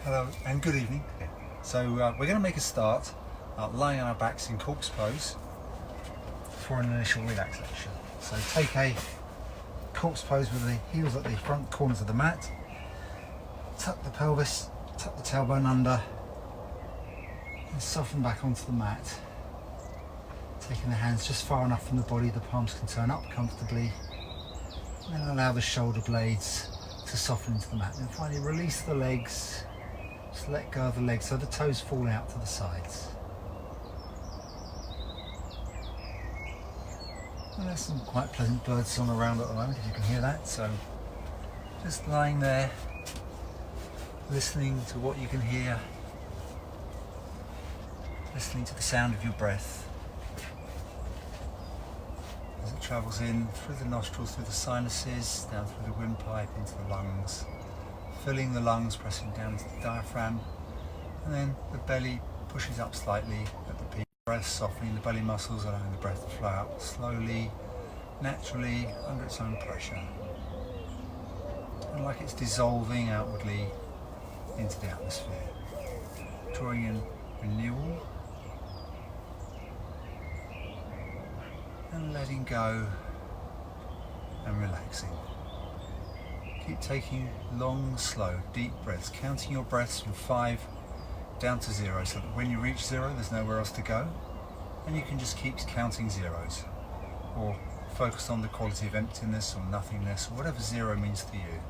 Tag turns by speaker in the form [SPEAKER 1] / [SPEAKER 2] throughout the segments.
[SPEAKER 1] Hello and good evening. So we're going to make a start lying on our backs in corpse pose for an initial relaxation. So take a corpse pose with the heels at the front corners of the mat, tuck the pelvis, tuck the tailbone under and soften back onto the mat. Taking the hands just far enough from the body the palms can turn up comfortably, and then allow the shoulder blades to soften into the mat. And finally release the legs, just let go of the legs so the toes fall out to the sides. And there's some quite pleasant bird song around at the moment, if you can hear that. So just lying there, listening to what you can hear, listening to the sound of your breath as it travels in through the nostrils, through the sinuses, down through the windpipe into the lungs, filling the lungs, pressing down to the diaphragm, and then the belly pushes up slightly at the peak. Breath softening the belly muscles, allowing the breath to flow out slowly, naturally, under its own pressure. And like it's dissolving outwardly into the atmosphere, drawing in renewal and letting go and relaxing. Keep taking long, slow, deep breaths, counting your breaths from 5 down to 0, so that when you reach 0 there's nowhere else to go, and you can just keep counting zeros, or focus on the quality of emptiness or nothingness, or whatever 0 means to you.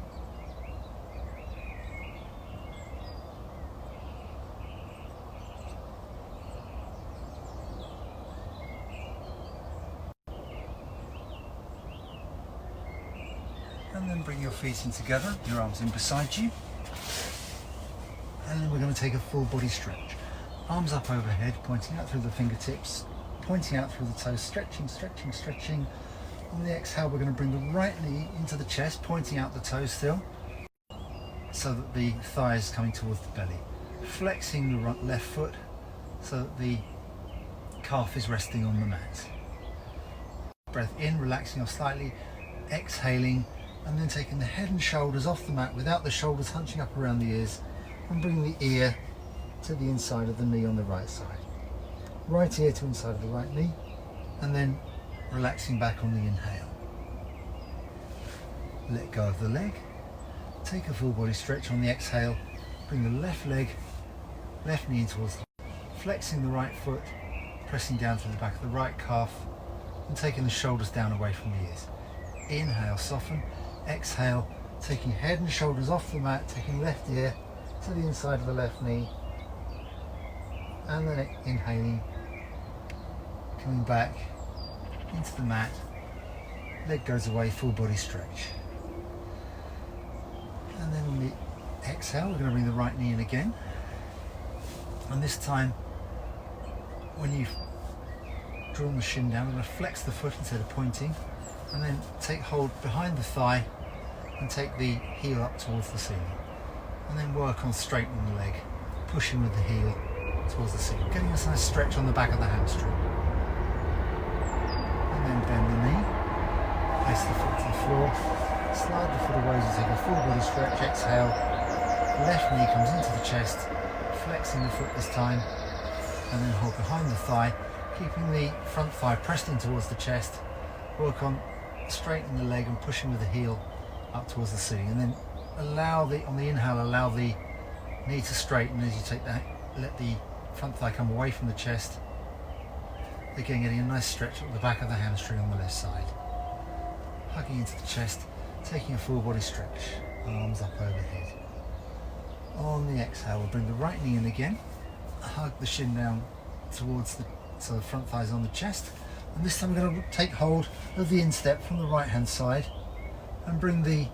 [SPEAKER 1] And then bring your feet in together, your arms in beside you. And then we're going to take a full body stretch. Arms up overhead, pointing out through the fingertips, pointing out through the toes, stretching, stretching, stretching. On the exhale, we're going to bring the right knee into the chest, pointing out the toes still, so that the thigh is coming towards the belly. Flexing the left foot, so that the calf is resting on the mat. Breath in, relaxing off slightly, exhaling, and then taking the head and shoulders off the mat without the shoulders hunching up around the ears, and bring the ear to the inside of the knee on the right side. Right ear to inside of the right knee, and then relaxing back on the inhale. Let go of the leg. Take a full body stretch on the exhale. Bring the left leg, left knee in towards the flexing the right foot, pressing down through the back of the right calf, and taking the shoulders down away from the ears. Inhale, soften. Exhale, taking head and shoulders off the mat, taking left ear to the inside of the left knee, and then inhaling, coming back into the mat, leg goes away, full body stretch. And then on the exhale, we're going to bring the right knee in again, and this time when you've drawn the shin down, we're going to flex the foot instead of pointing, and then take hold behind the thigh and take the heel up towards the ceiling. And then work on straightening the leg, pushing with the heel towards the ceiling, getting a nice stretch on the back of the hamstring. And then bend the knee, place the foot to the floor, slide the foot away as you take a full body stretch, exhale, left knee comes into the chest, flexing the foot this time, and then hold behind the thigh, keeping the front thigh pressed in towards the chest, work on straightening the leg and pushing with the heel up towards the ceiling, and then on the inhale, allow the knee to straighten as you take that, let the front thigh come away from the chest. Again, getting a nice stretch at the back of the hamstring on the left side. Hugging into the chest, taking a full body stretch, arms up overhead. On the exhale, we'll bring the right knee in again, hug the shin down towards so the front thigh is on the chest, and this time we're going to take hold of the instep from the right hand side and bring the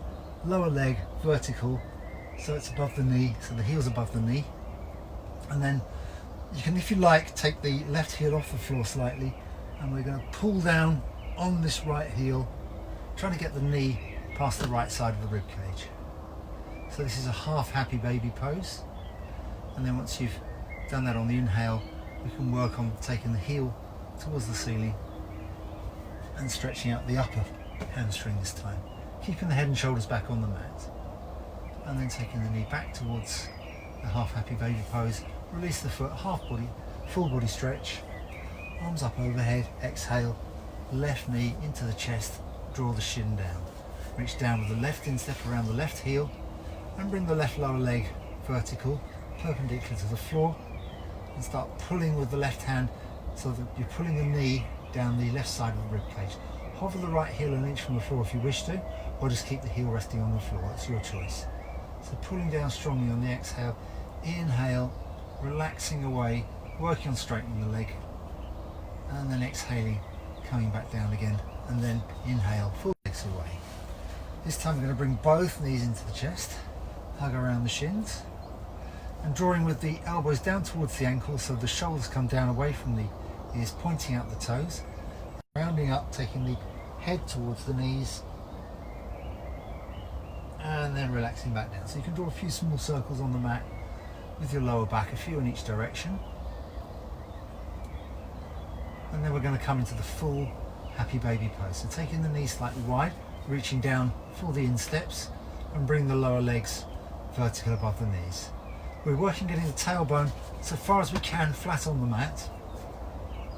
[SPEAKER 1] lower leg vertical so it's above the knee, so the heel's above the knee, and then you can, if you like, take the left heel off the floor slightly, and we're going to pull down on this right heel, trying to get the knee past the right side of the rib cage. So this is a half happy baby pose, and then once you've done that on the inhale, we can work on taking the heel towards the ceiling and stretching out the upper hamstring this time, keeping the head and shoulders back on the mat, and then taking the knee back towards the half happy baby pose. Release the foot, full body stretch. Arms up overhead, exhale, left knee into the chest, draw the shin down. Reach down with the left instep around the left heel and bring the left lower leg vertical, perpendicular to the floor, and start pulling with the left hand so that you're pulling the knee down the left side of the rib cage. Hover the right heel an inch from the floor if you wish to, or just keep the heel resting on the floor, it's your choice. So pulling down strongly on the exhale, inhale, relaxing away, working on straightening the leg, and then exhaling, coming back down again, and then inhale, full legs away. This time we're going to bring both knees into the chest, hug around the shins, and drawing with the elbows down towards the ankles so the shoulders come down away from the ears, pointing out the toes, rounding up, taking the head towards the knees, and then relaxing back down. So you can draw a few small circles on the mat with your lower back, a few in each direction. And then we're going to come into the full happy baby pose. So taking the knees slightly wide, reaching down for the insteps, and bring the lower legs vertical above the knees. We're working getting the tailbone so far as we can flat on the mat,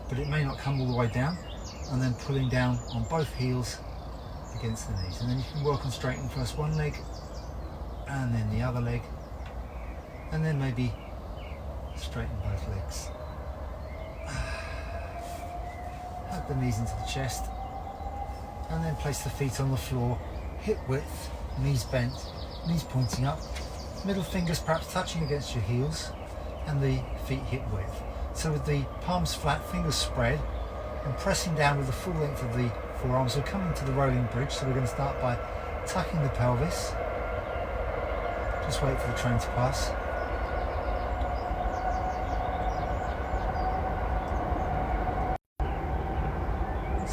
[SPEAKER 1] but it may not come all the way down, and then pulling down on both heels against the knees. And then you can work on straightening first one leg and then the other leg, and then maybe straighten both legs. Hug the knees into the chest, and then place the feet on the floor, hip width, knees bent, knees pointing up, middle fingers perhaps touching against your heels, and the feet hip width. So with the palms flat, fingers spread, and pressing down with the full length of the forearms, we're coming to the rolling bridge. So we're going to start by tucking the pelvis. Just wait for the train to pass.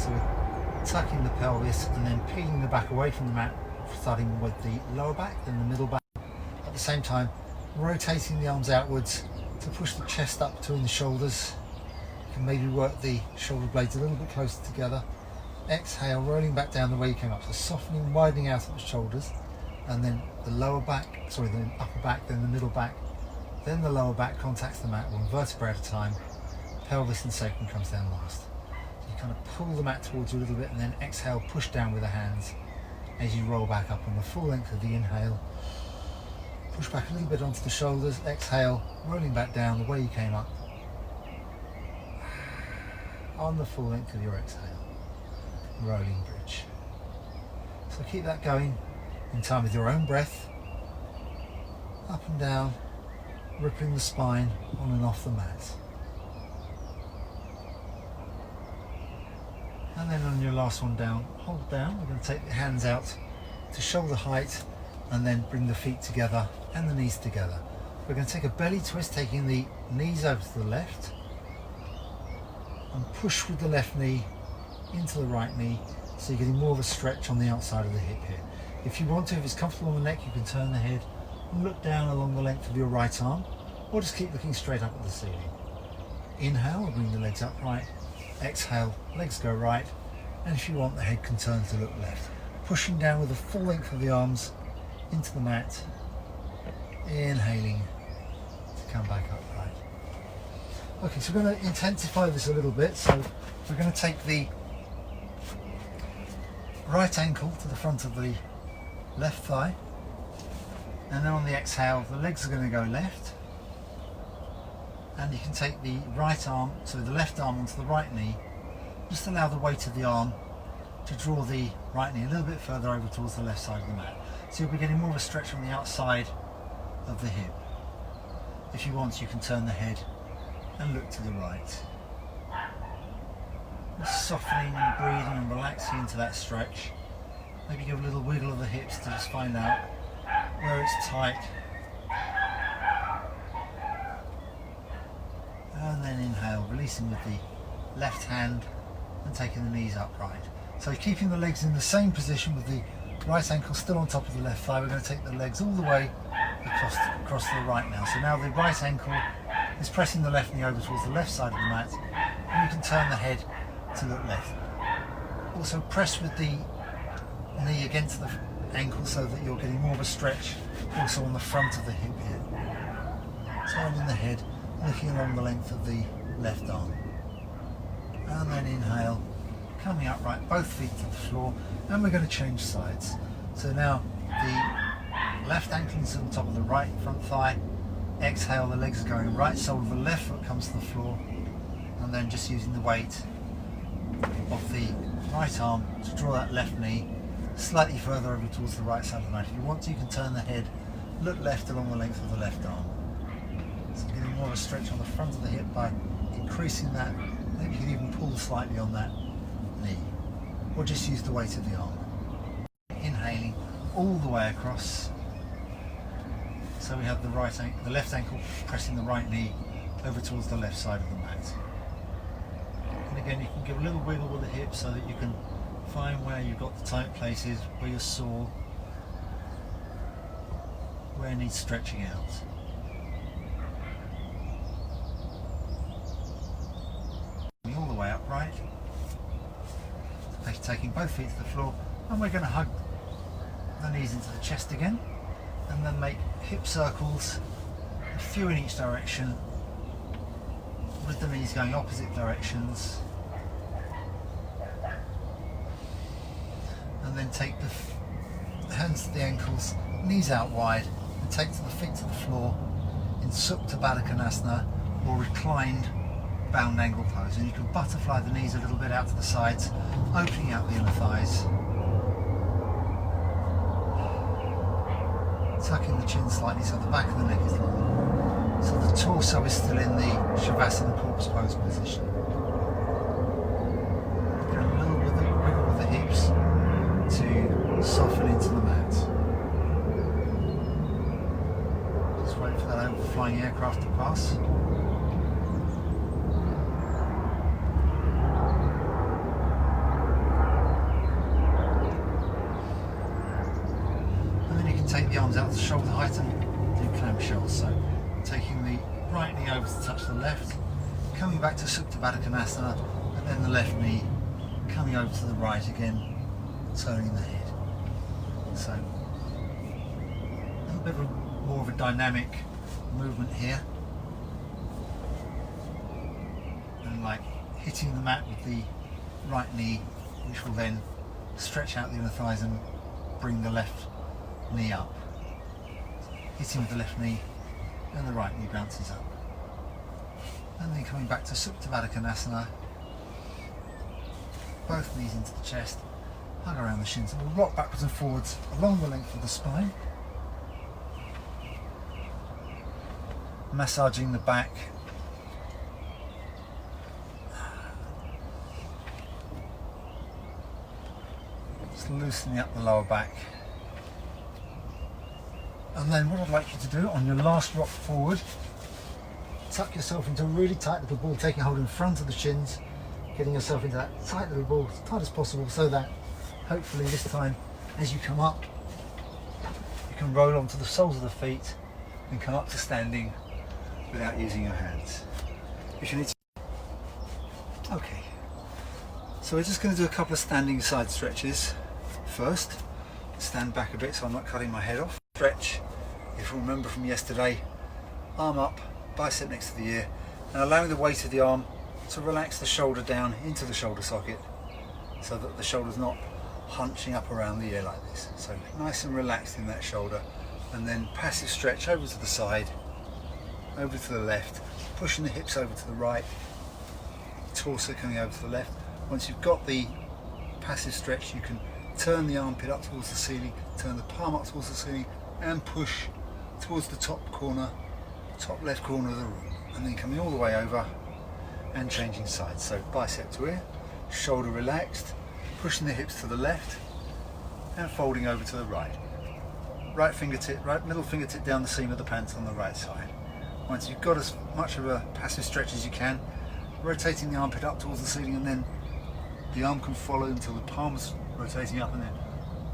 [SPEAKER 1] So we're tucking the pelvis and then peeling the back away from the mat, starting with the lower back, then the middle back. At the same time, rotating the arms outwards to push the chest up between the shoulders. You can maybe work the shoulder blades a little bit closer together. Exhale, rolling back down the way you came up, so softening, widening out at the shoulders, and then the the upper back, then the middle back, then the lower back contacts the mat one vertebra at a time. Pelvis and sacrum comes down last. So you kind of pull the mat towards you a little bit, and then exhale, push down with the hands as you roll back up on the full length of the inhale. Push back a little bit onto the shoulders, exhale, rolling back down the way you came up, on the full length of your exhale, rolling bridge. So keep that going in time with your own breath, up and down, rippling the spine on and off the mat. And then on your last one down, hold down. We're going to take the hands out to shoulder height, and then bring the feet together and the knees together. We're going to take a belly twist, taking the knees over to the left, and push with the left knee into the right knee, so you're getting more of a stretch on the outside of the hip here. If you want to, if it's comfortable on the neck, you can turn the head and look down along the length of your right arm, or just keep looking straight up at the ceiling. Inhale, bring the legs upright. Exhale, legs go right, and if you want, the head can turn to look left. Pushing down with the full length of the arms into the mat, inhaling to come back upright. Okay, so we're going to intensify this a little bit. So we're going to take the right ankle to the front of the left thigh, and then on the exhale the legs are going to go left, and you can take the right arm, so the left arm onto the right knee. Just allow the weight of the arm to draw the right knee a little bit further over towards the left side of the mat. So you'll be getting more of a stretch on the outside of the hip. If you want, you can turn the head and look to the right. Just softening and breathing and relaxing into that stretch. Maybe give a little wiggle of the hips to just find out where it's tight. And then inhale, releasing with the left hand and taking the knees upright. So keeping the legs in the same position with the right ankle still on top of the left thigh, we're going to take the legs all the way across to the right now. So now the right ankle is pressing the left knee over towards the left side of the mat, and you can turn the head to look left. Also press with the knee against the ankle so that you're getting more of a stretch also on the front of the hip here. turning the head, looking along the length of the left arm. And then inhale, coming upright, both feet to the floor, and we're going to change sides. So now the left ankle is on top of the right front thigh. Exhale, the legs are going right, sole of the left foot comes to the floor, and then just using the weight of the right arm to draw that left knee slightly further over towards the right side of the mat. If you want to, you can turn the head, look left along the length of the left arm. So getting more of a stretch on the front of the hip by increasing that. Maybe you can even pull slightly on that knee, or just use the weight of the arm. Inhaling all the way across. So we have the left ankle pressing the right knee over towards the left side of the mat. And again, you can give a little wiggle with the hips so that you can find where you've got the tight places, where you're sore, where it needs stretching out. All the way upright. Taking both feet to the floor, and we're going to hug the knees into the chest again, and then make hip circles, a few in each direction, with the knees going opposite directions. And then take the hands to the ankles, knees out wide, and take the feet to the floor in Supta, badha or reclined bound angle pose. And you can butterfly the knees a little bit out to the sides, opening out the inner thighs. Tucking the chin slightly so the back of the neck is long. So the torso is still in the Sivasana corpse pose position. A little wiggle with the hips to soften into the mat. Just wait for that overflying aircraft to pass. Take the arms out to shoulder height and do clam shells. So taking the right knee over to touch the left, coming back to Supta Balasana, and then the left knee coming over to the right again, turning the head. So a little bit more of a dynamic movement here, and like hitting the mat with the right knee, which will then stretch out the inner thighs and bring the left knee up. Hitting with the left knee, and the right knee bounces up. And then coming back to Supta Balasana, both knees into the chest, hug around the shins, and we'll rock backwards and forwards along the length of the spine, massaging the back, just loosening up the lower back. And then what I'd like you to do on your last rock forward, tuck yourself into a really tight little ball, taking hold in front of the shins, getting yourself into that tight little ball, as tight as possible, so that hopefully this time as you come up, you can roll onto the soles of the feet and come up to standing without using your hands. If you need to. Okay, so we're just going to do a couple of standing side stretches first. Stand back a bit so I'm not cutting my head off. Stretch, if you remember from yesterday, arm up, bicep next to the ear, and allowing the weight of the arm to relax the shoulder down into the shoulder socket so that the shoulder's not hunching up around the ear like this. So nice and relaxed in that shoulder, and then passive stretch over to the side, over to the left, pushing the hips over to the right, torso coming over to the left. Once you've got the passive stretch, you can turn the armpit up towards the ceiling, turn the palm up towards the ceiling, and push towards the top left corner of the room, and then coming all the way over and changing sides. So bicep to ear, shoulder relaxed, pushing the hips to the left and folding over to the right. Right middle fingertip down the seam of the pants on the right side. Once you've got as much of a passive stretch as you can, rotating the armpit up towards the ceiling, and then the arm can follow until the palm's rotating up, and then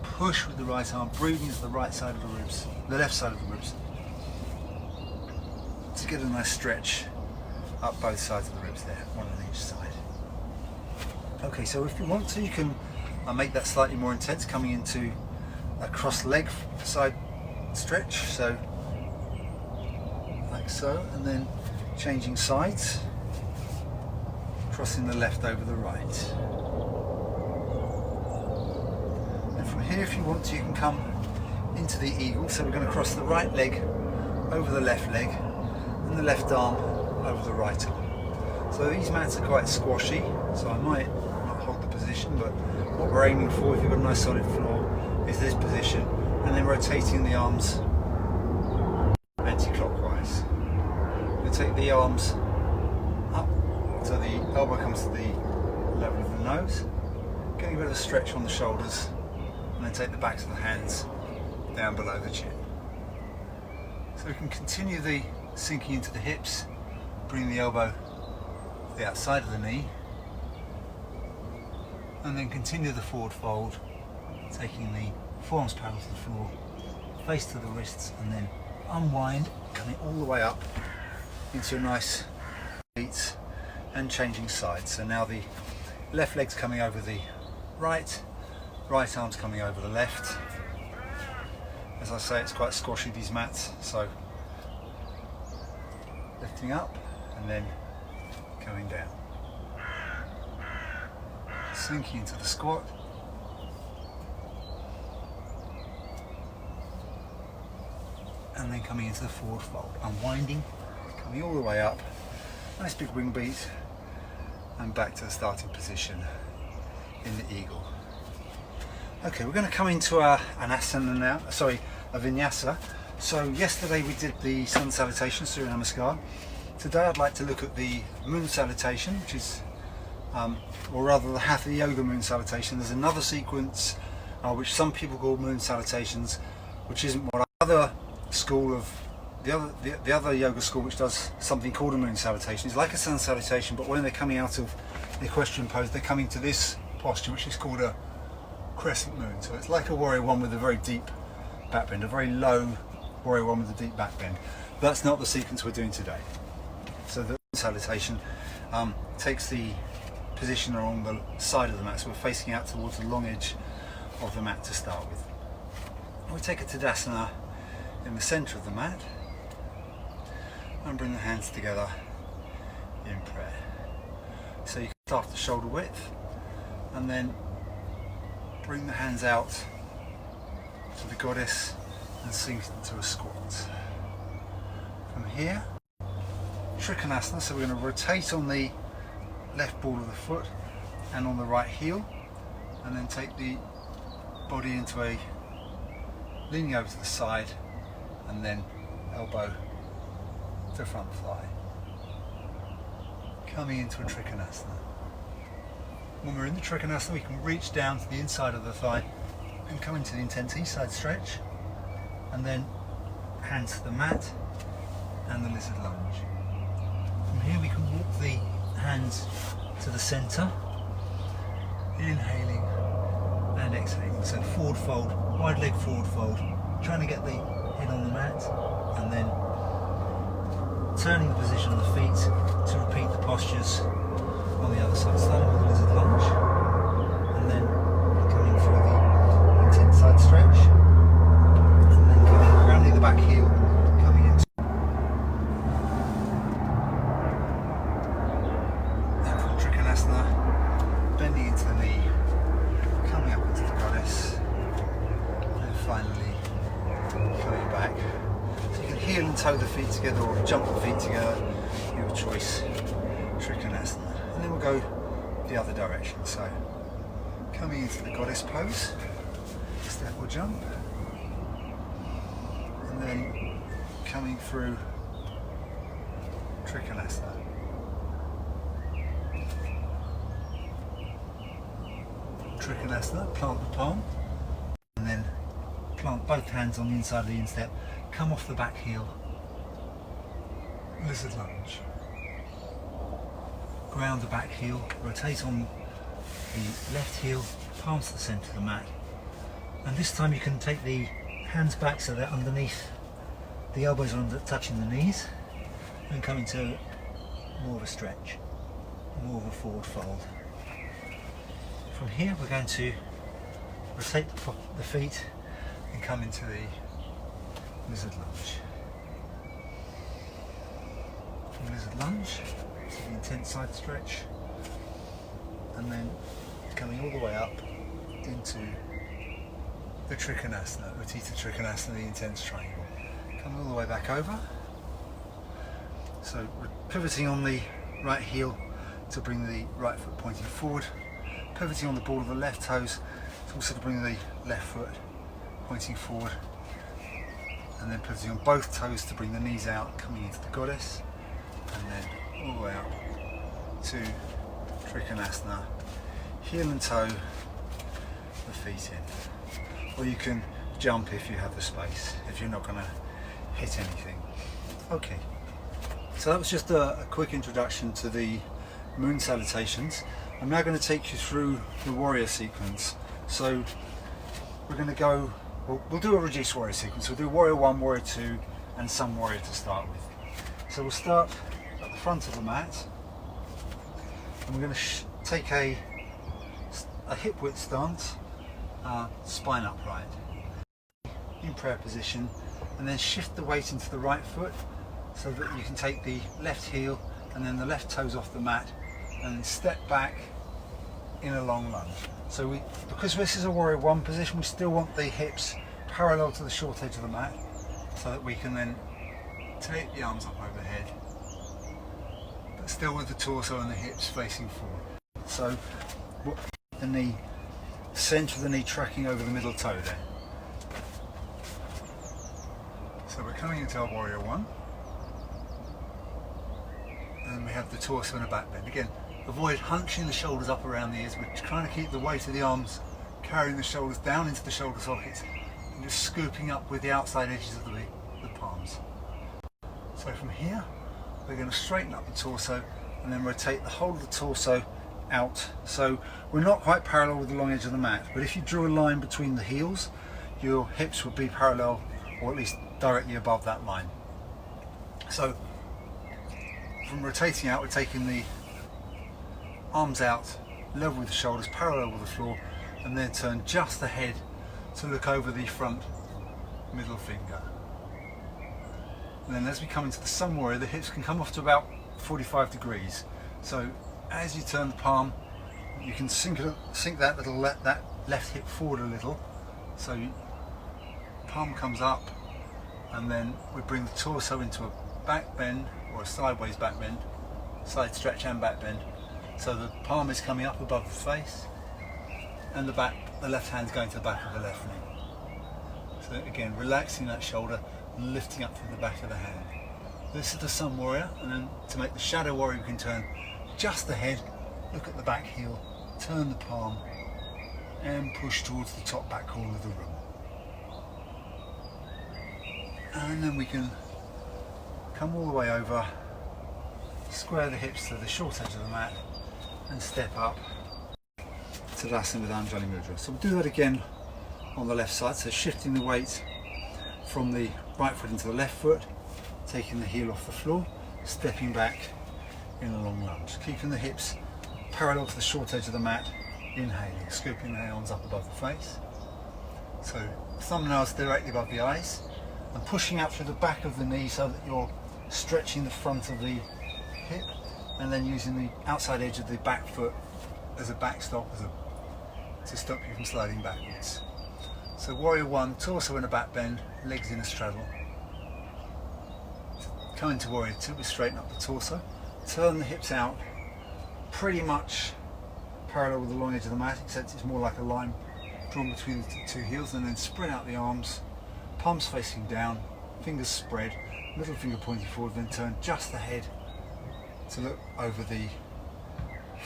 [SPEAKER 1] push with the right arm, breathing to the right side of the ribs, the left side of the ribs, to get a nice stretch up both sides of the ribs there, one on each side. Okay, so if you want to, you can make that slightly more intense, coming into a cross leg side stretch. So like so, and then changing sides, crossing the left over the right. And from here, if you want to, you can come into the eagle. So we're going to cross the right leg over the left leg and the left arm over the right arm. So these mats are quite squashy, so I might not hold the position, but what we're aiming for, if you've got a nice solid floor, is this position, and then rotating the arms anti-clockwise. We'll take the arms up so the elbow comes to the level of the nose, getting a bit of a stretch on the shoulders, and then take the backs of the hands down below the chin. So we can continue the sinking into the hips, bring the elbow to the outside of the knee, and then continue the forward fold, taking the forearms parallel to the floor, face to the wrists, and then unwind, coming all the way up into a nice feet and changing sides. So now the left leg's coming over the right arm's coming over the left. As I say, it's quite squashy, these mats, so lifting up and then coming down. Sinking into the squat. And then coming into the forward fold. Unwinding, coming all the way up. Nice big wing beat. And back to the starting position in the eagle. Okay, we're going to come into an Asana now, a Vinyasa. So yesterday we did the sun salutation, Surya Namaskar. Today I'd like to look at the moon salutation, which is, or rather the Hatha yoga moon salutation. There's another sequence which some people call moon salutations, which isn't what other school of, the other yoga school which does something called a moon salutation. It's like a sun salutation, but when they're coming out of the equestrian pose, they're coming to this posture, which is called a crescent moon. So it's like a warrior one with a very deep back bend, a very low warrior one with a deep back bend. That's not the sequence we're doing today. So the salutation takes the position along the side of the mat, so we're facing out towards the long edge of the mat to start with. We take a Tadasana in the centre of the mat and bring the hands together in prayer. So you can start at the shoulder width and then bring the hands out to the goddess and sink into a squat. From here, Trikonasana, so we're going to rotate on the left ball of the foot and on the right heel, and then take the body into a leaning over to the side and then elbow to front thigh. Coming into a Trikonasana. When we're in the Trikonasana, we can reach down to the inside of the thigh and come into the intense east side stretch, and then hands to the mat and the lizard lunge. From here we can walk the hands to the centre, inhaling and exhaling. So forward fold, wide leg forward fold, trying to get the head on the mat, and then turning the position of the feet to repeat the postures on the other side, starting with the lizard lunge, and then coming through the intense side stretch, and then rounding the back heel, coming into and from Trikonasana, bending into the knee, coming up into the goddess, and finally coming back. So you can heel and toe the feet together or jump the feet together, your choice. Trikonasana. And then we'll go the other direction. So coming into the goddess pose, step or jump, and then coming through Trikonasana. Trikonasana, plant the palm, and then plant both hands on the inside of the instep, come off the back heel, lizard lunge. Ground the back heel, rotate on the left heel, palms to the centre of the mat, and this time you can take the hands back so they're underneath, the elbows are touching the knees, and come into more of a stretch, more of a forward fold. From here we're going to rotate the feet and come into the lizard lunge. lizard lunge, so the intense side stretch, and then coming all the way up into the Trikonasana, Uttita Trikonasana, the intense triangle. Coming all the way back over. So we're pivoting on the right heel to bring the right foot pointing forward, pivoting on the ball of the left toes to also to bring the left foot pointing forward, and then pivoting on both toes to bring the knees out, coming into the goddess, and then all the way up to Trikonasana, heel and toe, the feet in. Or you can jump if you have the space, if you're not going to hit anything. Okay, so that was just a quick introduction to the moon salutations. I'm now going to take you through the warrior sequence. So we're going to go, we'll do a reduced warrior sequence. We'll do warrior 1, warrior 2 and some warrior to start with. So we'll start at the front of the mat, and we're going to take a hip width stance, spine upright in prayer position, and then shift the weight into the right foot so that you can take the left heel and then the left toes off the mat and then step back in a long lunge. So because this is a warrior 1 position, we still want the hips parallel to the short edge of the mat so that we can then take the arms up overhead, but still with the torso and the hips facing forward. So the knee, centre of the knee tracking over the middle toe there. So we're coming into our warrior 1, and we have the torso and a back bend. Again, avoid hunching the shoulders up around the ears. We're trying to keep the weight of the arms carrying the shoulders down into the shoulder sockets and just scooping up with the outside edges of the palms. So from here, we're going to straighten up the torso and then rotate the whole of the torso out. So we're not quite parallel with the long edge of the mat, but if you drew a line between the heels, your hips would be parallel, or at least directly above that line. So from rotating out, we're taking the arms out, level with the shoulders, parallel with the floor, and then turn just the head to look over the front middle finger. And then as we come into the sun warrior, the hips can come off to about 45 degrees. So as you turn the palm, you can sink that left hip forward a little. So palm comes up, and then we bring the torso into a back bend or a sideways back bend, side stretch and back bend. So the palm is coming up above the face, and the left hand's going to the back of the left knee. So again, relaxing that shoulder, lifting up to the back of the hand. This is the sun warrior, and then to make the shadow warrior, we can turn just the head, look at the back heel, turn the palm, and push towards the top back corner of the room. And then we can come all the way over, square the hips to the short edge of the mat, and step up to Tadasana with Anjali Mudra. So we'll do that again on the left side, so shifting the weight from the right foot into the left foot, taking the heel off the floor, stepping back in a long lunge, keeping the hips parallel to the short edge of the mat, inhaling, scooping the arms up above the face. So thumbnails directly above the eyes, and pushing out through the back of the knee so that you're stretching the front of the hip, and then using the outside edge of the back foot as a backstop, to stop you from sliding backwards. So warrior 1, torso in a back bend, legs in a straddle. Come into warrior 2, we straighten up the torso, turn the hips out pretty much parallel with the long edge of the mat, except it's more like a line drawn between the two heels, and then spread out the arms, palms facing down, fingers spread, middle finger pointing forward, then turn just the head to look over the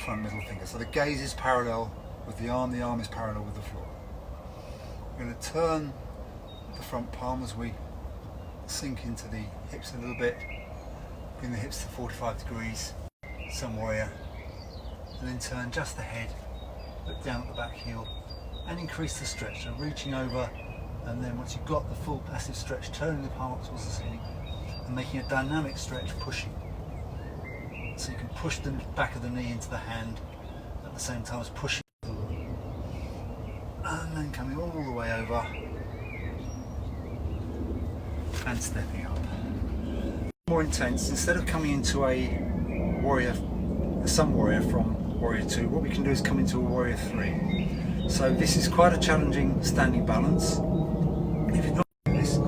[SPEAKER 1] front middle finger. So the gaze is parallel with the arm is parallel with the floor. We're going to turn the front palm as we sink into the hips a little bit, bring the hips to 45 degrees, sun warrior, and then turn just the head, look down at the back heel, and increase the stretch. So reaching over, and then once you've got the full passive stretch, turning the palm up towards the ceiling and making a dynamic stretch, pushing. So you can push the back of the knee into the hand at the same time as pushing. And then coming all the way over and stepping up. More intense, instead of coming into a sun warrior from warrior 2, what we can do is come into a warrior 3. So this is quite a challenging standing balance if you're not doing this.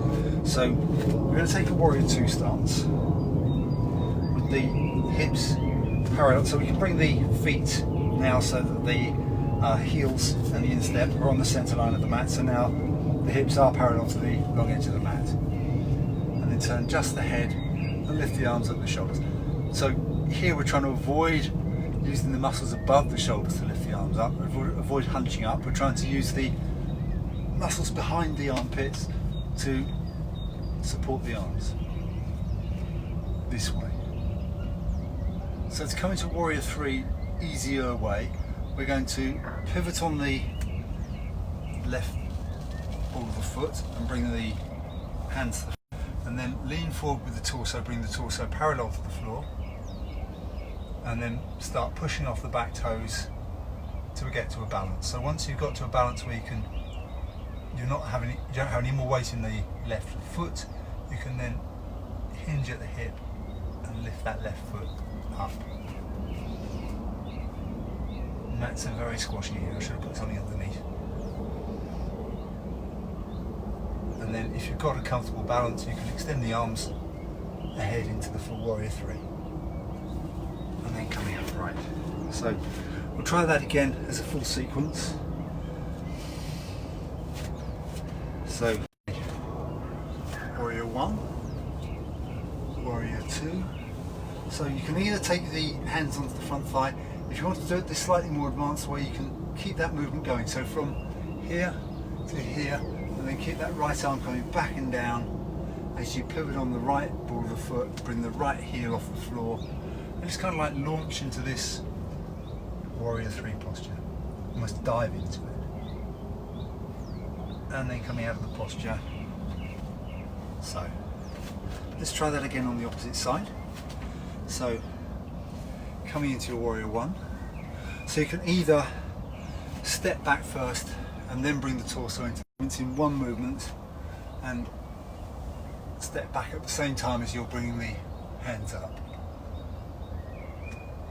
[SPEAKER 1] So we're going to take a warrior 2 stance with the hips parallel, so we can bring the feet now so that the heels and the instep are on the centre line of the mat. So now the hips are parallel to the long edge of the mat, and then turn just the head and lift the arms up the shoulders. So here we're trying to avoid using the muscles above the shoulders to lift the arms up, avoid hunching up. We're trying to use the muscles behind the armpits to support the arms this way. So to come into warrior 3 easier way, we're going to pivot on the left ball of the foot and bring the hands to the floor, and then lean forward with the torso, bring the torso parallel to the floor, and then start pushing off the back toes till we get to a balance. So once you've got to a balance where you don't have any more weight in the left foot, you can then hinge at the hip and lift that left foot up. Mats are very squashy here, I should have put something underneath. And then if you've got a comfortable balance, you can extend the arms ahead into the full warrior 3. And then coming upright. So we'll try that again as a full sequence. So warrior 1, warrior 2. So you can either take the hands onto the front thigh. If you want to do it this slightly more advanced way, you can keep that movement going. So from here to here, and then keep that right arm coming back and down as you pivot on the right ball of the foot, bring the right heel off the floor, and just kind of like launch into this warrior 3 posture. Almost dive into it. And then coming out of the posture. So let's try that again on the opposite side. So coming into your warrior 1. So you can either step back first and then bring the torso into one movement and step back at the same time as you're bringing the hands up.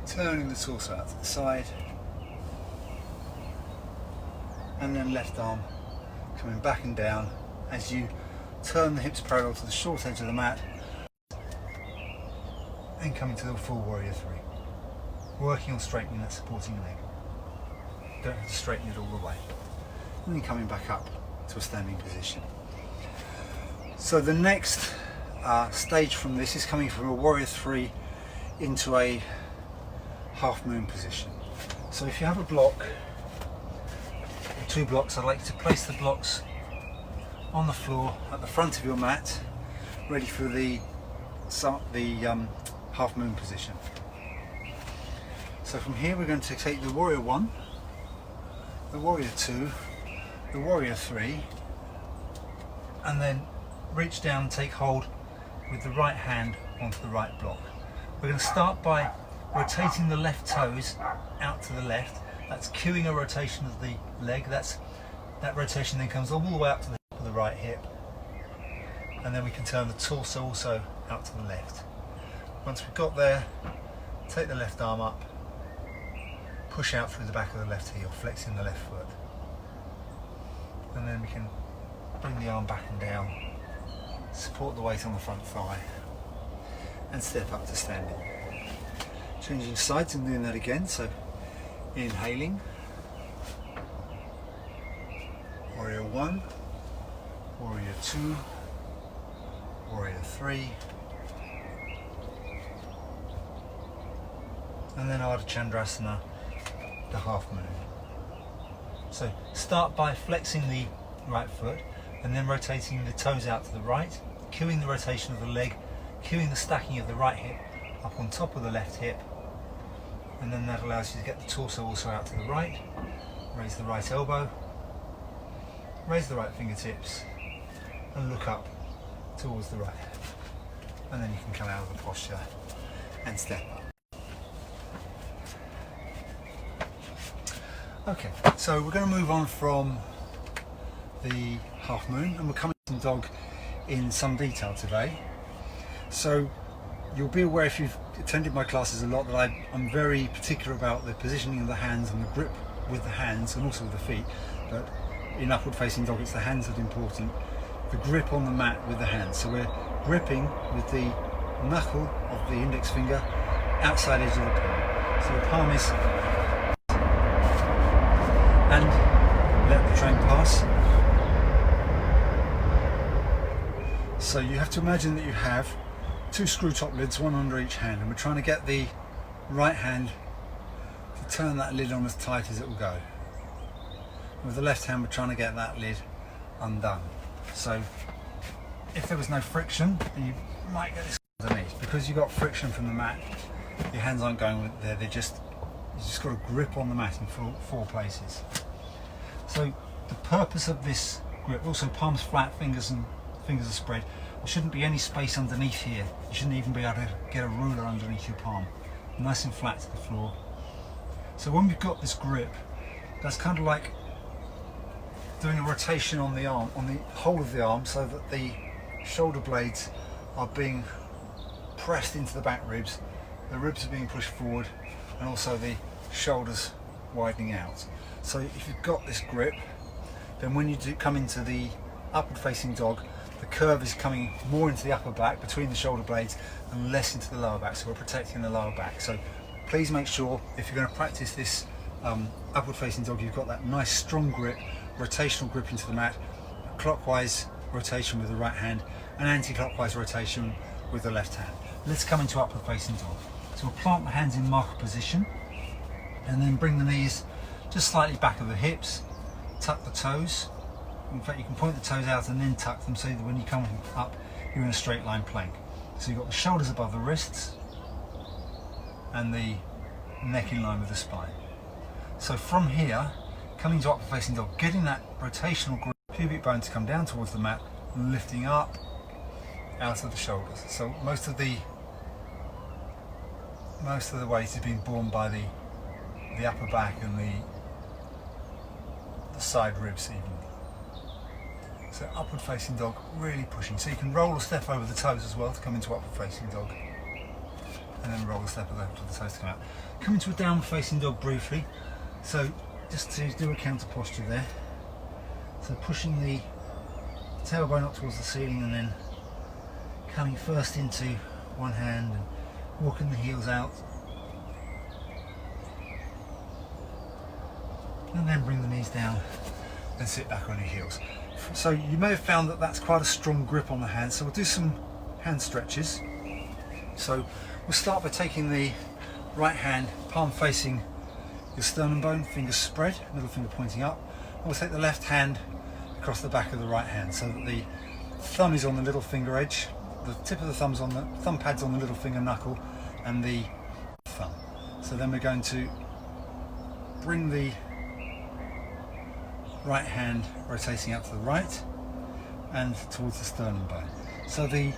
[SPEAKER 1] Turning the torso out to the side, and then left arm coming back and down as you turn the hips parallel to the short edge of the mat and coming to the full warrior 3. Working on straightening that supporting leg. Don't have to straighten it all the way. And then coming back up to a standing position. So the next stage from this is coming from a warrior 3 into a half moon position. So if you have a block, or 2 blocks, I'd like you to place the blocks on the floor at the front of your mat, ready for the half moon position. So from here we're going to take the warrior 1, the warrior 2, the warrior 3, and then reach down and take hold with the right hand onto the right block. We're going to start by rotating the left toes out to the left. That's cueing a rotation of the leg. That rotation then comes all the way up to the top of the right hip, and then we can turn the torso also out to the left. Once we've got there, take the left arm up, push out through the back of the left heel, flexing the left foot, and then we can bring the arm back and down, support the weight on the front thigh, and step up to standing. Changing sides and doing that again. So inhaling, warrior 1, warrior 2, warrior 3, and then Ardha Chandrasana, the half moon. So start by flexing the right foot and then rotating the toes out to the right, cueing the rotation of the leg, cueing the stacking of the right hip up on top of the left hip, and then that allows you to get the torso also out to the right. Raise the right elbow, raise the right fingertips, and look up towards the right hip, and then you can come out of the posture and step up. Okay, so we're going to move on from the half moon, and we're coming to dog in some detail today. So
[SPEAKER 2] you'll be aware if you've attended my classes a lot that I'm very particular about the positioning of the hands and the grip with the hands and also with the feet. But in upward facing dog, it's the hands that are important. The grip on the mat with the hands. So we're gripping with the knuckle of the index finger outside edge of the palm. So the palm is, and let the train pass. So you have to imagine that you have two screw top lids, one under each hand, and we're trying to get the right hand to turn that lid on as tight as it will go. With the left hand, we're trying to get that lid undone. So if there was no friction, then you might get this underneath. Because you've got friction from the mat, your hands aren't going there, you just got to grip on the mat in four places. So the purpose of this grip, also palms flat, fingers are spread. There shouldn't be any space underneath here. You shouldn't even be able to get a ruler underneath your palm. Nice and flat to the floor. So when we've got this grip, that's kind of like doing a rotation on the arm, on the whole of the arm, so that the shoulder blades are being pressed into the back ribs, the ribs are being pushed forward, and also the shoulders widening out. So if you've got this grip, then when you come into the upward facing dog, the curve is coming more into the upper back between the shoulder blades and less into the lower back, so we're protecting the lower back. So please make sure, if you're going to practice this upward facing dog, you've got that nice strong grip, rotational grip into the mat, clockwise rotation with the right hand and anti-clockwise rotation with the left hand. Let's come into upward facing dog. So we'll plant the hands in marker position and then bring the knees just slightly back of the hips, tuck the toes. In fact, you can point the toes out and then tuck them so that when you come up, you're in a straight line plank. So you've got the shoulders above the wrists and the neck in line with the spine. So from here, coming to upward facing dog, getting that rotational grip, pubic bone to come down towards the mat and lifting up out of the shoulders. So most of the weight is being borne by the upper back and the side ribs even. So upward facing dog, really pushing. So you can roll a step over the toes as well to come into upward facing dog. And then roll a step over the toes to come out. Come into a downward facing dog briefly. So just to do a counter posture there. So pushing the tailbone up towards the ceiling and then coming first into one hand and walking the heels out. And then bring the knees down and sit back on your heels. So you may have found that that's quite a strong grip on the hand, so we'll do some hand stretches. So we'll start by taking the right hand, palm facing your sternum bone, fingers spread, middle finger pointing up. And we'll take the left hand across the back of the right hand so that the thumb is on the little finger edge, the tip of the thumb's on the thumb pad's on the little finger knuckle and the thumb. So then we're going to bring the right hand rotating out to the right and towards the sternum bone. So the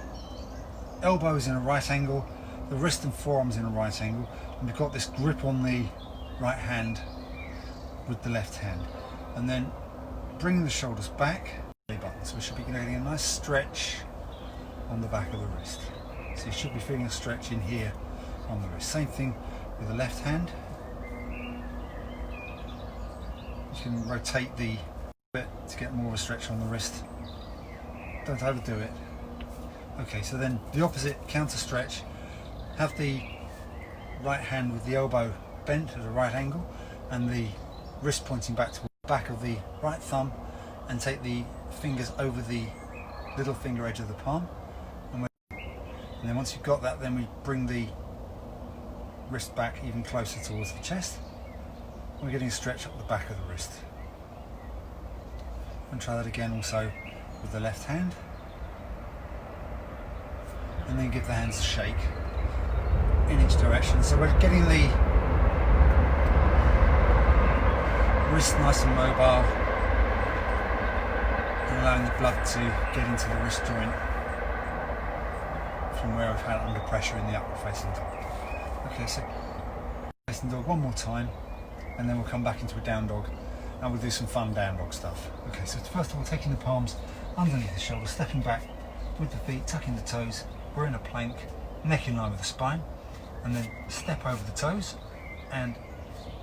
[SPEAKER 2] elbow is in a right angle, the wrist and forearms in a right angle, and we've got this grip on the right hand with the left hand. And then bringing the shoulders back, so we should be getting a nice stretch on the back of the wrist. So you should be feeling a stretch in here on the wrist. Same thing with the left hand. You can rotate the bit to get more of a stretch on the wrist. Don't overdo it. Okay, so then the opposite counter stretch. Have the right hand with the elbow bent at a right angle and the wrist pointing back towards the back of the right thumb, and take the fingers over the little finger edge of the palm. And then once you've got that, then we bring the wrist back even closer towards the chest. We're getting a stretch up the back of the wrist. And try that again also with the left hand. And then give the hands a shake in each direction. So we're getting the wrist nice and mobile and allowing the blood to get into the wrist joint from where I've had under pressure in the upward facing dog. Okay, so facing dog one more time, and then we'll come back into a down dog and we'll do some fun down dog stuff. Okay, so first of all, taking the palms underneath the shoulders, stepping back with the feet, tucking the toes. We're in a plank, neck in line with the spine, and then step over the toes, and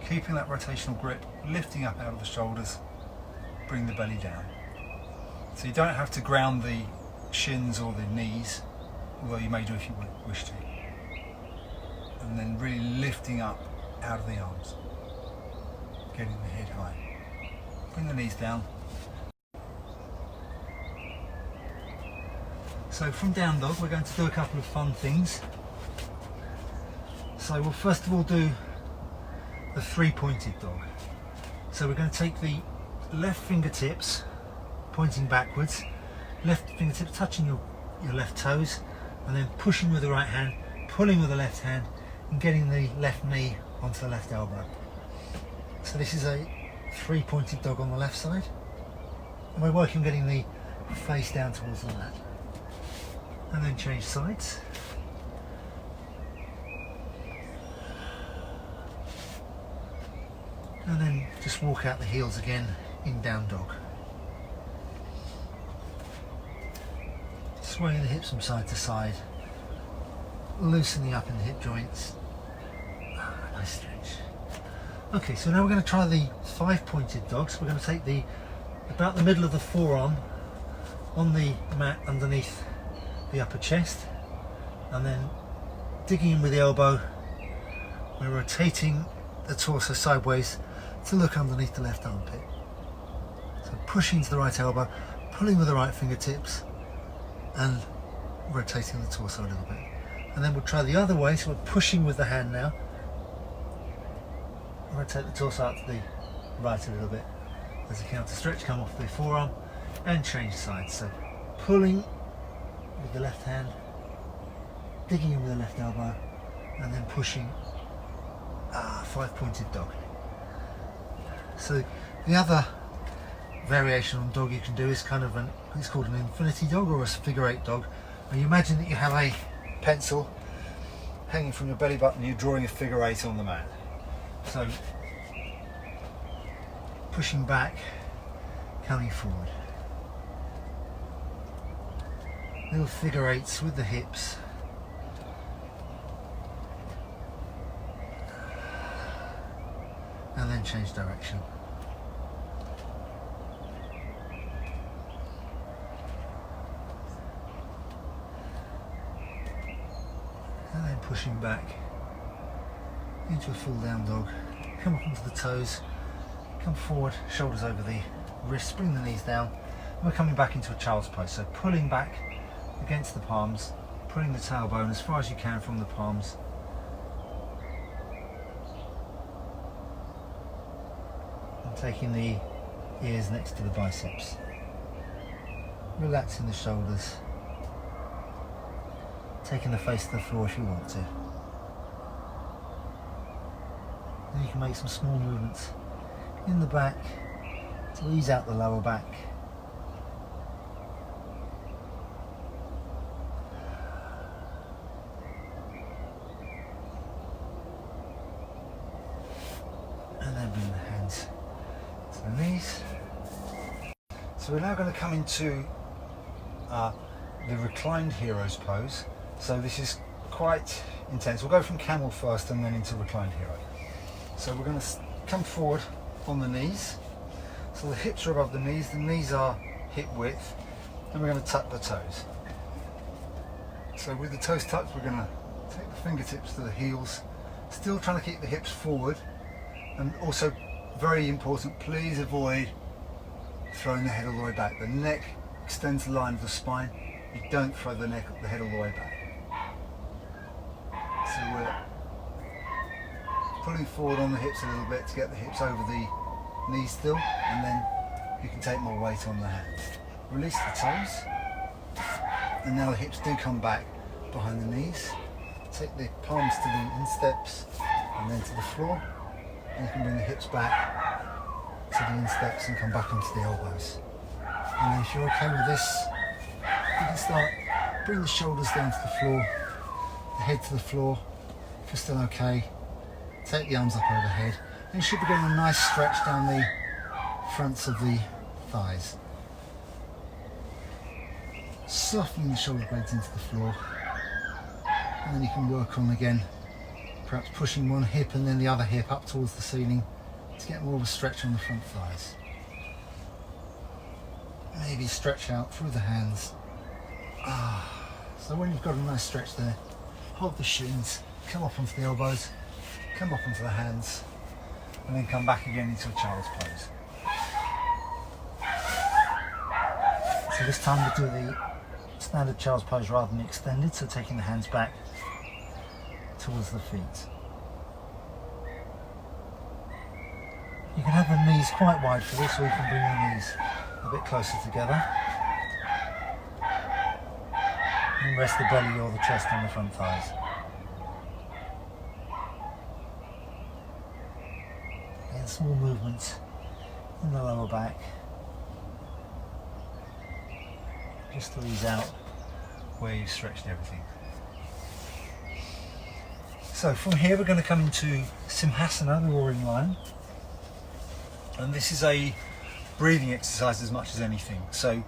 [SPEAKER 2] keeping that rotational grip, lifting up out of the shoulders, bring the belly down. So you don't have to ground the shins or the knees, although you may do if you wish to. And then really lifting up out of the arms, getting the head high. Bring the knees down. So from down dog, we're going to do a couple of fun things. So we'll first of all do the three-pointed dog. So we're going to take the left fingertips pointing backwards, left fingertips touching your left toes, and then pushing with the right hand, pulling with the left hand, and getting the left knee onto the left elbow. So this is a three-pointed dog on the left side, and we're working getting the face down towards the mat. And then change sides. And then just walk out the heels again in down dog. Swaying the hips from side to side, loosening up in the hip joints. Nice stretch. Okay, so now we're going to try the five-pointed dogs. We're going to take about the middle of the forearm on the mat underneath the upper chest, and then digging in with the elbow. We're rotating the torso sideways to look underneath the left armpit. So pushing to the right elbow, pulling with the right fingertips, and rotating the torso a little bit. And then we'll try the other way, so we're pushing with the hand now. Rotate the torso out to the right a little bit as a counter stretch, come off the forearm and change sides. So pulling with the left hand, digging in with the left elbow, and then pushing. Five-pointed dog. So the other variation on dog you can do is kind of it's called an infinity dog or a figure eight dog. And you imagine that you have a pencil hanging from your belly button, you're drawing a figure eight on the mat. So pushing back, coming forward. Little figure eights with the hips. And then change direction. And then pushing back into a full down dog. Come up onto the toes, come forward, shoulders over the wrists, bring the knees down. And we're coming back into a child's pose. So pulling back against the palms, pulling the tailbone as far as you can from the palms. And taking the ears next to the biceps. Relaxing the shoulders. Taking the face to the floor if you want to. Then you can make some small movements in the back to ease out the lower back. And then bring the hands to the knees. So we're now going to come into the reclined hero's pose. So this is quite intense. We'll go from camel first and then into reclined hero. So we're going to come forward on the knees. So the hips are above the knees are hip width, and we're going to tuck the toes. So with the toes tucked, we're going to take the fingertips to the heels, still trying to keep the hips forward, and also very important, please avoid throwing the head all the way back. The neck extends the line of the spine, you don't throw the head all the way back. So we're pulling forward on the hips a little bit to get the hips over the knees still, and then you can take more weight on the hands. Release the toes, and now the hips do come back behind the knees. Take the palms to the insteps and then to the floor, and you can bring the hips back to the insteps and come back onto the elbows. And then if you're okay with this, you can start, bring the shoulders down to the floor, the head to the floor. If you're still okay, take the arms up overhead, and you should be getting a nice stretch down the fronts of the thighs. Softening the shoulder blades into the floor.
[SPEAKER 1] And then you can work on again, perhaps pushing one hip and then the other hip up towards the ceiling to get more of a stretch on the front thighs. Maybe stretch out through the hands. So when you've got a nice stretch there, hold the shins, come up onto the elbows, come up onto the hands, and then come back again into a child's pose. So this time we'll do the standard child's pose rather than extended, so taking the hands back towards the feet. You can have the knees quite wide for this, or you can bring the knees a bit closer together. And rest the belly or the chest on the front thighs. And small movements in the lower back, just to ease out where you've stretched everything. So from here we're going to come into Simhasana, the roaring lion. And this is a breathing exercise as much as anything. So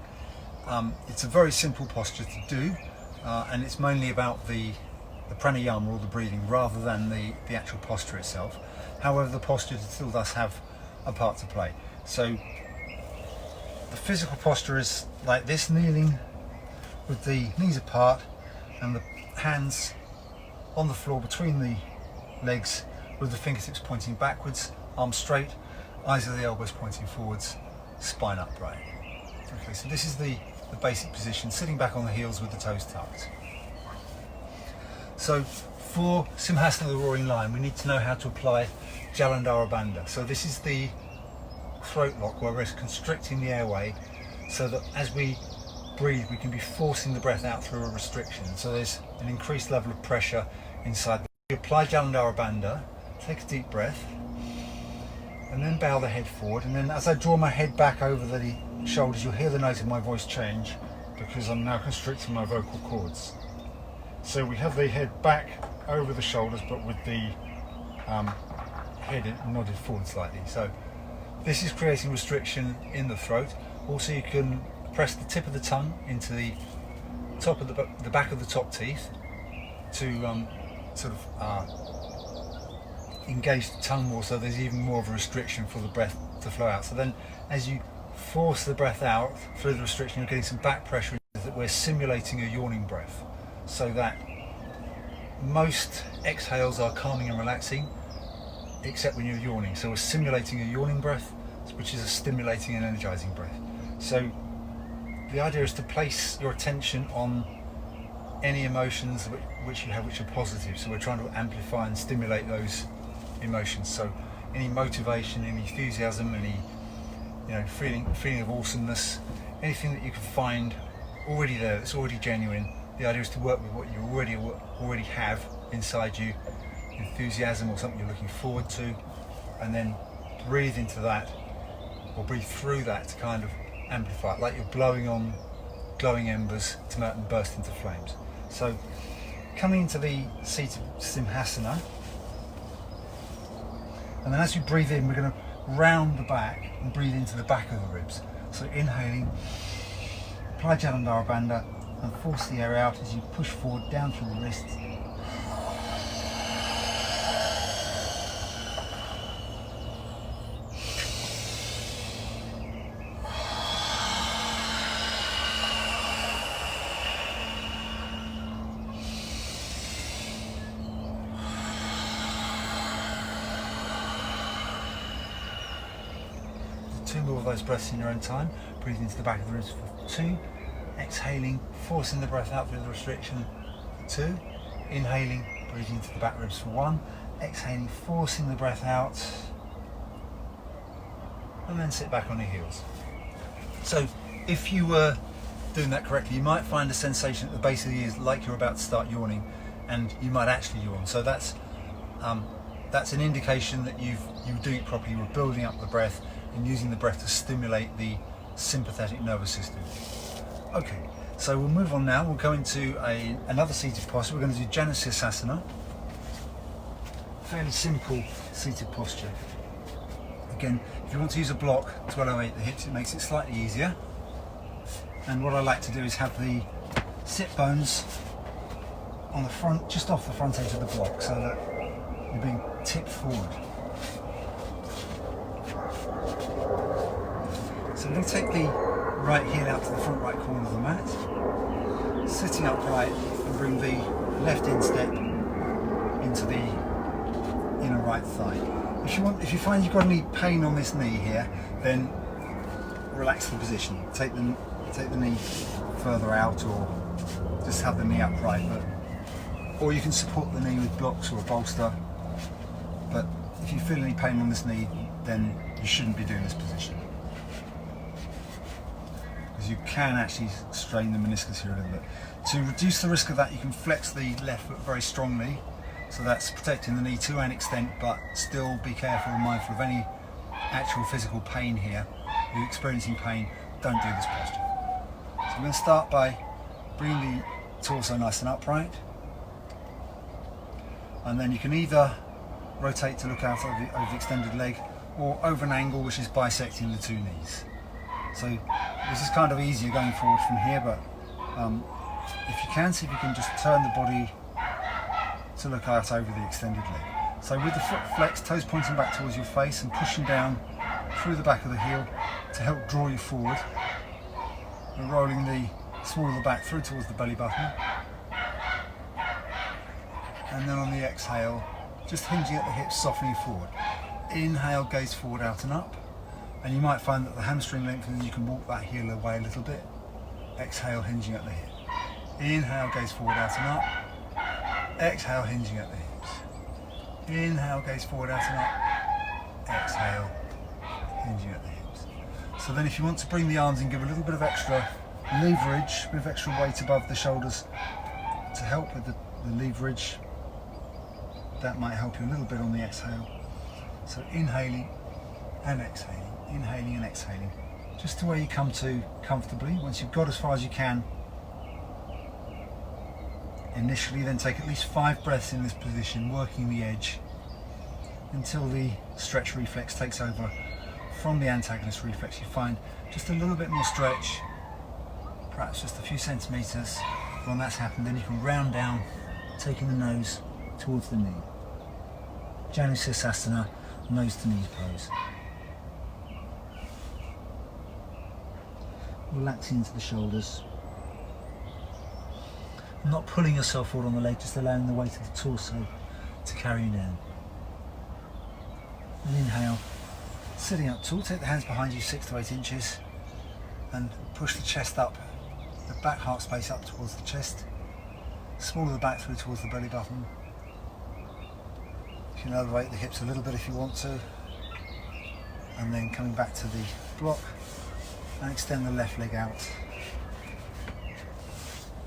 [SPEAKER 1] it's a very simple posture to do, and it's mainly about the pranayama, or the breathing, rather than the actual posture itself. However, the posture still does have a part to play. So the physical posture is like this, kneeling with the knees apart and the hands on the floor between the legs, with the fingertips pointing backwards, arms straight, eyes of the elbows pointing forwards, spine upright. Okay, so this is the basic position, sitting back on the heels with the toes tucked. So for Simhasana, the roaring lion, we need to know how to apply Jalandara Bandha. So this is the throat lock where we're constricting the airway so that as we breathe we can be forcing the breath out through a restriction. So there's an increased level of pressure inside. You apply Jalandara Bandha, take a deep breath, and then bow the head forward, and then as I draw my head back over the shoulders, you'll hear the note of my voice change because I'm now constricting my vocal cords. So we have the head back over the shoulders, but with the head nodded forward slightly. So this is creating restriction in the throat. Also, you can press the tip of the tongue into the top of the back of the top teeth to engage the tongue more, so there's even more of a restriction for the breath to flow out. So then as you force the breath out through the restriction, you're getting some back pressure, that we're simulating a yawning breath, so that most exhales are calming and relaxing except when you're yawning. So we're simulating a yawning breath, which is a stimulating and energizing breath. So the idea is to place your attention on any emotions which you have which are positive. So we're trying to amplify and stimulate those emotions. So any motivation, any enthusiasm, any feeling of awesomeness, anything that you can find already there, that's already genuine. The idea is to work with what you already have inside you, enthusiasm or something you're looking forward to, and then breathe into that, or breathe through that to kind of amplify it, like you're blowing on glowing embers to burst into flames. So coming into the seat of Simhasana, and then as you breathe in, we're going to round the back and breathe into the back of the ribs. So inhaling, apply Jalandara Bandha and force the air out as you push forward down through the wrists. Two more of those breaths in your own time. Breathe into the back of the ribs for 2. Exhaling, forcing the breath out through the restriction for 2. Inhaling, breathing into the back ribs for 1. Exhaling, forcing the breath out. And then sit back on your heels. So if you were doing that correctly, you might find a sensation at the base of the ears like you're about to start yawning, and you might actually yawn. So that's an indication that you're doing it properly. You're building up the breath and using the breath to stimulate the sympathetic nervous system. Okay, so we'll move on now. We'll go into another seated posture. We're going to do Janu sirsasana. Fairly simple seated posture. Again, if you want to use a block to elevate the hips, it makes it slightly easier. And what I like to do is have the sit bones
[SPEAKER 2] on the front, just off the front edge of the block, so that you're being tipped forward. So we're going to take the right heel out to the front right corner of the mat, sitting upright, and bring the left instep into the inner right thigh. If you find you've got any pain on this knee here, then relax the position. Take the knee further out, or just have the knee upright. Or you can support the knee with blocks or a bolster. But if you feel any pain on this knee, then you shouldn't be doing this position, because you can actually strain the meniscus here a little bit. To reduce the risk of that, you can flex the left foot very strongly. So that's protecting the knee to an extent, but still be careful and mindful of any actual physical pain here. If you're experiencing pain, don't do this posture. So I'm going to start by bringing the torso nice and upright. And then you can either rotate to look out over the extended leg, or over an angle which is bisecting the two knees. So this is kind of easier going forward from here, but if you can, see if you can just turn the body to look out over the extended leg. So with the foot flexed, toes pointing back towards your face and pushing down through the back of the heel to help draw you forward, and rolling the small of the back through towards the belly button. And then on the exhale, just hinging at the hips, softening forward. Inhale, gaze forward, out and up. And you might find that the hamstring lengthens and you can walk that heel away a little bit. Exhale, hinging at the hip. Inhale, gaze forward, out and up. Exhale, hinging at the hips. Inhale, gaze forward, out and up. Exhale, hinging at the hips. So then if you want to bring the arms in, give a little bit of extra leverage, a bit of extra weight above the shoulders to help with the leverage. That might help you a little bit on the exhale. So inhaling and exhaling, just to where you come to comfortably. Once you've got as far as you can initially, then take at least 5 breaths in this position, working the edge until the stretch reflex takes over from the antagonist reflex. You find just a little bit more stretch, perhaps just a few centimeters. When that's happened, then you can round down, taking the nose towards the knee. Janu sirsasana, nose to knees pose. Relaxing into the shoulders. Not pulling yourself forward on the leg, just allowing the weight of the torso to carry you down. And inhale, sitting up tall, take the hands behind you 6 to 8 inches and push the chest up, the back heart space up towards the chest. Small of the back through towards the belly button. You can elevate the hips a little bit if you want to. And then coming back to the block and extend the left leg out.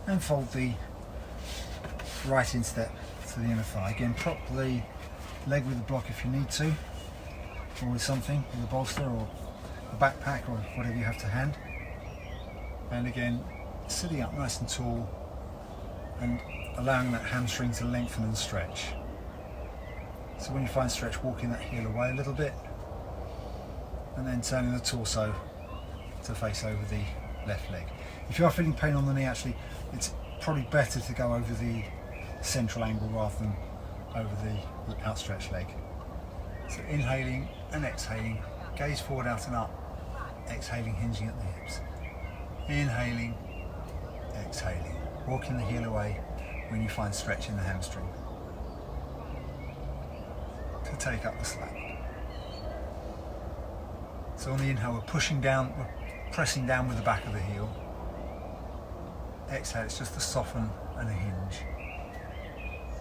[SPEAKER 2] And fold the right instep to the inner thigh. Again, prop the leg with the block if you need to, or with something, with a bolster or a backpack or whatever you have to hand. And again, sitting up nice and tall and allowing that hamstring to lengthen and stretch. So when you find stretch, walking that heel away a little bit and then turning the torso to face over the left leg. If you are feeling pain on the knee, actually, it's probably better to go over the central angle rather than over the outstretched leg. So inhaling and exhaling, gaze forward, out and up, exhaling, hinging at the hips. Inhaling, exhaling, walking the heel away when you find stretch in the hamstring to take up the slack. So on the inhale, we're pushing down, we're pressing down with the back of the heel. Exhale, it's just to soften and a hinge.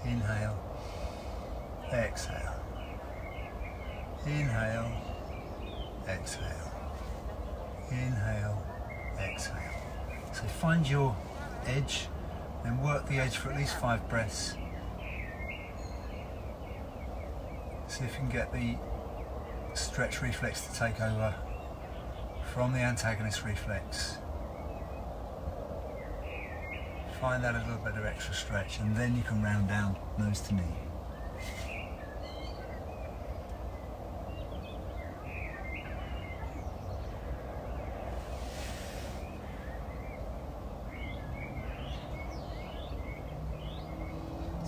[SPEAKER 2] Inhale, exhale. Inhale, exhale. Inhale, exhale. So find your edge, then work the edge for at least 5 breaths. See if you can get the stretch reflex to take over from the antagonist reflex. Find that a little bit of extra stretch, and then you can round down nose to knee.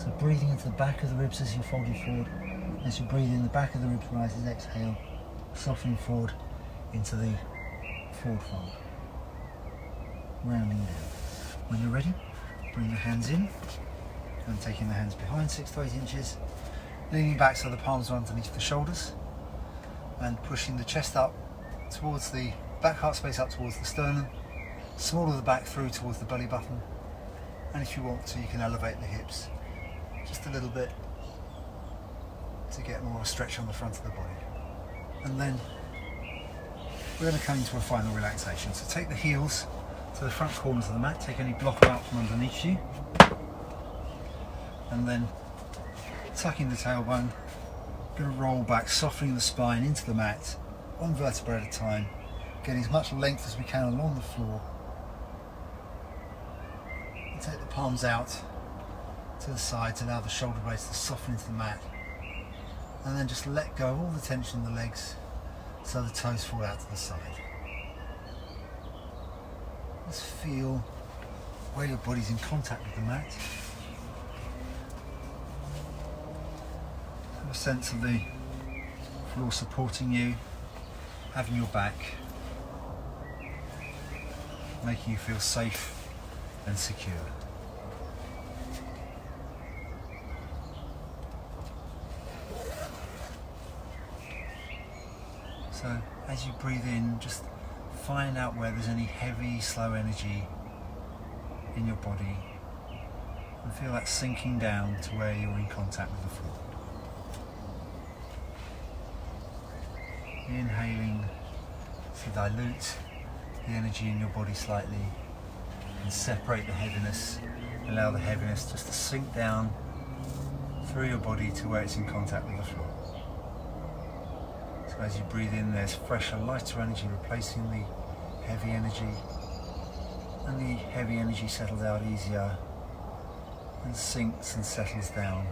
[SPEAKER 1] So breathing into the back of the ribs as you fold it forward. As you breathe in, the back of the ribs rises, exhale, softening forward into the forward fold. Rounding down. When you're ready, bring the hands in, and taking the hands behind 6 to 8 inches, leaning back so the palms are underneath the shoulders, and pushing the chest up towards the back heart space, up towards the sternum, small of the back through towards the belly button, and if you want to, you can elevate the hips just a little bit to get more of a stretch on the front of the body. And then we're going to come into a final relaxation. So take the heels to the front corners of the mat, take any block out from underneath you, and then tucking the tailbone, going to roll back, softening the spine into the mat, one vertebra at a time, getting as much length as we can along the floor. And take the palms out to the sides, allow the shoulder blades to soften into the mat, and then just let go of all the tension in the legs so the toes fall out to the side. Just feel where your body's in contact with the mat. Have a sense of the floor supporting you, having your back, making you feel safe and secure. So as you breathe in, just find out where there's any heavy, slow energy in your body, and feel that sinking down to where you're in contact with the floor. Inhaling to dilute the energy in your body slightly and separate the heaviness. Allow the heaviness just to sink down through your body to where it's in contact with the floor. So as you breathe in, there's fresher, lighter energy replacing the heavy energy, and the heavy energy settles out easier and sinks and settles down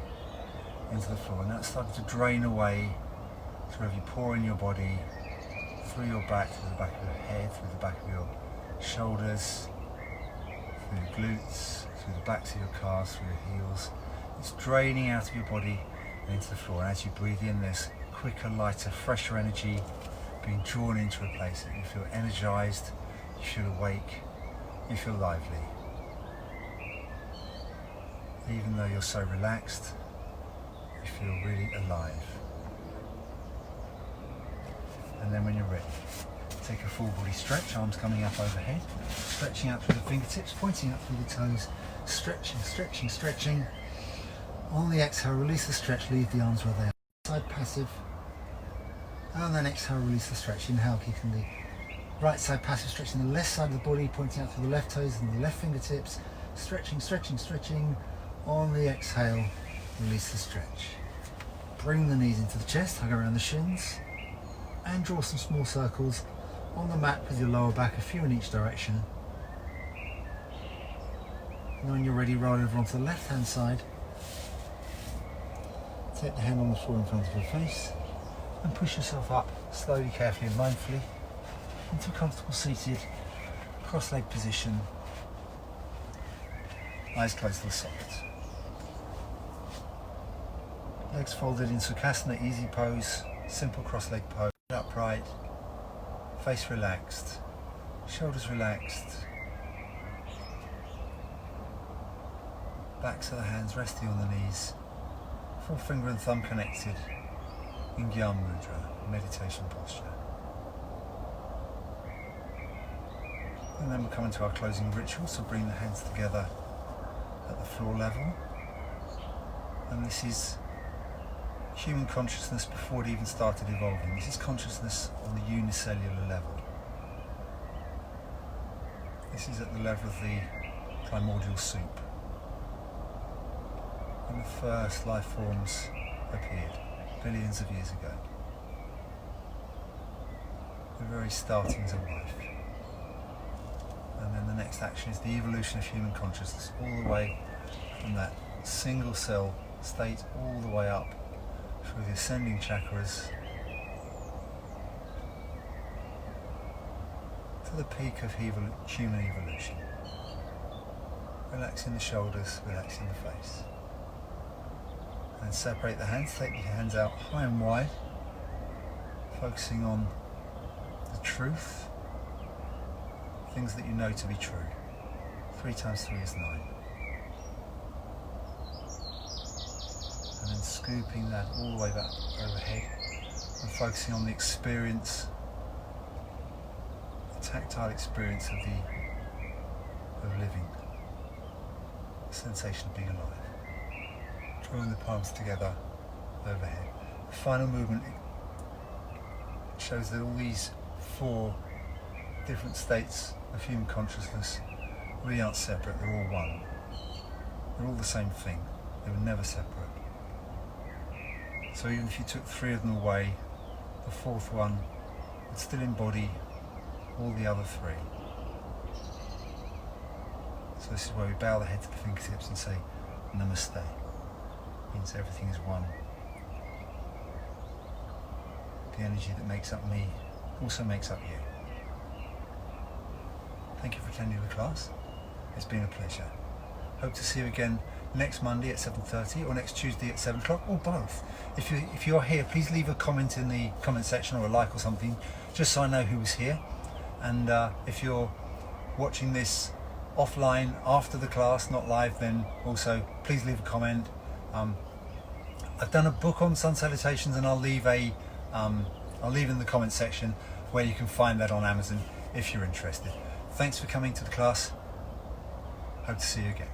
[SPEAKER 1] into the floor. And that's starting to drain away through every pore in your body, through your back, through the back of your head, through the back of your shoulders, through your glutes, through the backs of your calves, through your heels. It's draining out of your body and into the floor. And as you breathe in, there's quicker, lighter, fresher energy being drawn in to replace it. You feel energized, you feel awake, you feel lively. Even though you're so relaxed, you feel really alive. And then when you're ready, take a full body stretch, arms coming up overhead, stretching out through the fingertips, pointing up through the toes, stretching, stretching, stretching. On the exhale, release the stretch, leave the arms where they are. Side passive. And then exhale, release the stretch. Inhale, keeping the right side passive, stretching the left side of the body, pointing out through the left toes and the left fingertips, stretching, stretching, stretching. On the exhale, release the stretch. Bring the knees into the chest, hug around the shins, and draw some small circles on the mat with your lower back, a few in each direction. And when you're ready, roll over onto the left hand side. Take the hand on the floor in front of your face and push yourself up slowly, carefully and mindfully into a comfortable seated cross-leg position. Eyes closed to the socket. Legs folded in sukhasana, easy pose, simple cross-leg pose. Upright, face relaxed, shoulders relaxed, backs of the hands resting on the knees, full finger and thumb connected in Gyan Mudra, meditation posture. And then we'll come into our closing ritual, so bring the hands together at the floor level. And this is human consciousness before it even started evolving. This is consciousness on the unicellular level. This is at the level of the primordial soup, when the first life forms appeared billions of years ago. The very startings of life. And then the next action is the evolution of human consciousness, all the way from that single cell state all the way up through the ascending chakras to the peak of human evolution. Relaxing the shoulders, relaxing the face.
[SPEAKER 2] And separate the hands, take the hands out high and wide, focusing on the truth, things that you know to be true. 3 times 3 is 9. And then scooping that all the way back overhead and focusing on the experience, the tactile experience of living, the sensation of being alive. Drawing the palms together overhead. The final movement shows that all these 4 different states of human consciousness really aren't separate, they're all one. They're all the same thing, they were never separate. So even if you took 3 of them away, the 4th one would still embody all the other 3. So this is where we bow the head to the fingertips and say Namaste. Means everything is one. The energy that makes up me also makes up you. Thank you for attending the class. It's been a pleasure. Hope to see you again next Monday at 7:30 or next Tuesday at 7 o'clock, or both. If you're here, please leave a comment in the comment section or a like or something, just so I know who was here. And if you're watching this offline after the class, not live, then also please leave a comment. I've done a book on sun salutations, and I'll leave in the comment section where you can find that on Amazon if you're interested. Thanks for coming to the class. Hope to see you again.